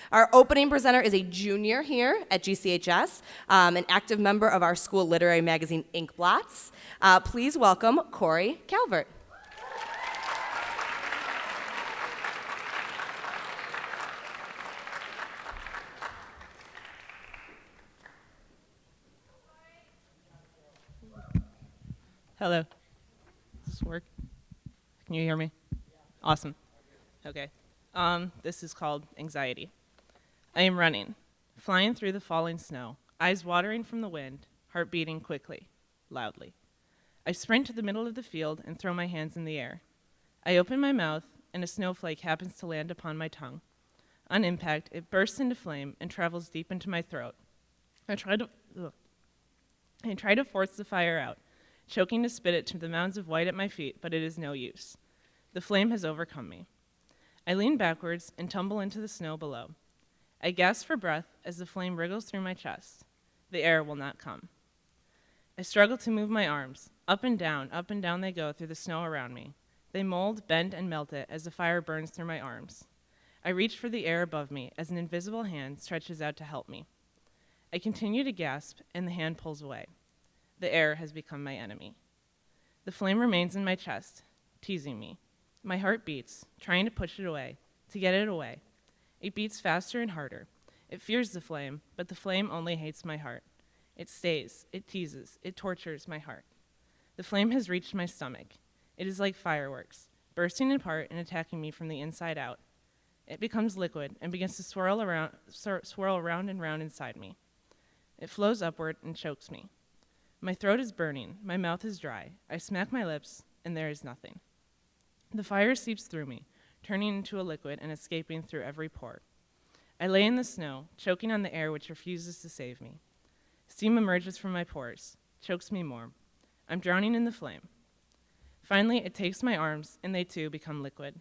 Our opening presenter is a junior here at GCHS, an active member of our school literary magazine, Inkblots. Please welcome Cory Calvert. Hello. Does this work? Can you hear me? Awesome. Okay. This is called Anxiety. I am running, flying through the falling snow, eyes watering from the wind, heart beating quickly, loudly. I sprint to the middle of the field and throw my hands in the air. I open my mouth, and a snowflake happens to land upon my tongue. On impact, it bursts into flame and travels deep into my throat. I try to force the fire out, choking to spit it to the mounds of white at my feet, but it is no use. The flame has overcome me. I lean backwards and tumble into the snow below. I gasp for breath as the flame wriggles through my chest. The air will not come. I struggle to move my arms. Up and down they go through the snow around me. They mold, bend, and melt it as the fire burns through my arms. I reach for the air above me as an invisible hand stretches out to help me. I continue to gasp, and the hand pulls away. The air has become my enemy. The flame remains in my chest, teasing me. My heart beats, trying to push it away, to get it away. It beats faster and harder. It fears the flame, but the flame only hates my heart. It stays, it teases, it tortures my heart. The flame has reached my stomach. It is like fireworks, bursting apart and attacking me from the inside out. It becomes liquid and begins to swirl round and round inside me. It flows upward and chokes me. My throat is burning, my mouth is dry. I smack my lips, and there is nothing. The fire seeps through me, turning into a liquid and escaping through every pore. I lay in the snow, choking on the air which refuses to save me. Steam emerges from my pores, chokes me more. I'm drowning in the flame. Finally, it takes my arms, and they too become liquid.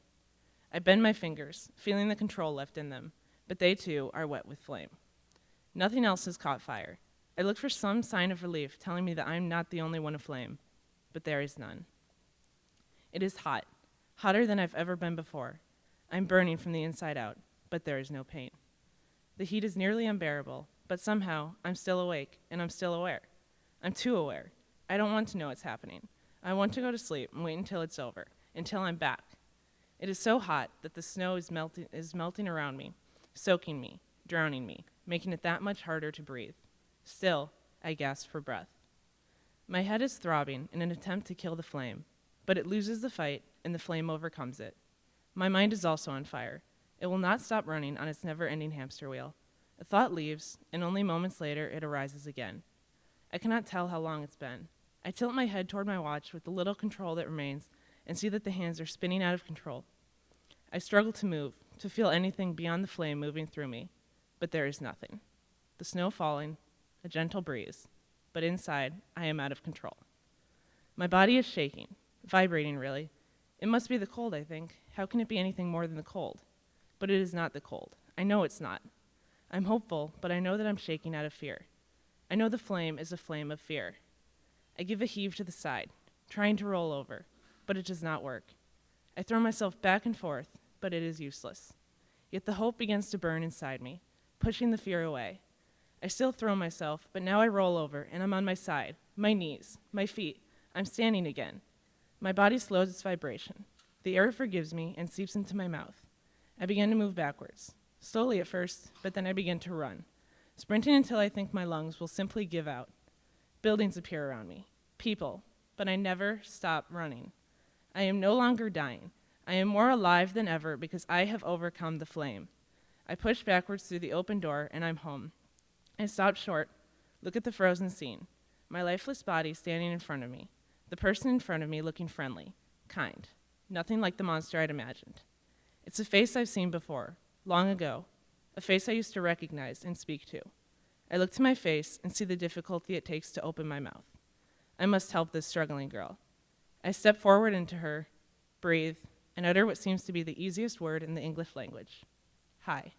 I bend my fingers, feeling the control left in them, but they too are wet with flame. Nothing else has caught fire. I look for some sign of relief, telling me that I'm not the only one aflame, but there is none. It is hot, hotter than I've ever been before. I'm burning from the inside out, but there is no pain. The heat is nearly unbearable, but somehow I'm still awake, and I'm still aware. I'm too aware. I don't want to know what's happening. I want to go to sleep and wait until it's over, until I'm back. It is so hot that the snow is melting around me, soaking me, drowning me, making it that much harder to breathe. Still, I gasp for breath. My head is throbbing in an attempt to kill the flame, but it loses the fight, and the flame overcomes it. My mind is also on fire. It will not stop running on its never-ending hamster wheel. A thought leaves, and only moments later it arises again. I cannot tell how long it's been. I tilt my head toward my watch with the little control that remains and see that the hands are spinning out of control. I struggle to move, to feel anything beyond the flame moving through me, but there is nothing. The snow falling, a gentle breeze, but inside I am out of control. My body is shaking, vibrating really. It must be the cold, I think. How can it be anything more than the cold? But it is not the cold. I know it's not. I'm hopeful, but I know that I'm shaking out of fear. I know the flame is a flame of fear. I give a heave to the side, trying to roll over, but it does not work. I throw myself back and forth, but it is useless. Yet the hope begins to burn inside me, pushing the fear away. I still throw myself, but now I roll over, and I'm on my side, my knees, my feet. I'm standing again. My body slows its vibration. The air forgives me and seeps into my mouth. I begin to move backwards, slowly at first, but then I begin to run, sprinting until I think my lungs will simply give out. Buildings appear around me, people, but I never stop running. I am no longer dying. I am more alive than ever because I have overcome the flame. I push backwards through the open door, and I'm home. I stop short, look at the frozen scene, my lifeless body standing in front of me, the person in front of me looking friendly, kind, nothing like the monster I'd imagined. It's a face I've seen before, long ago, a face I used to recognize and speak to. I look to my face and see the difficulty it takes to open my mouth. I must help this struggling girl. I step forward into her, breathe, and utter what seems to be the easiest word in the English language. Hi.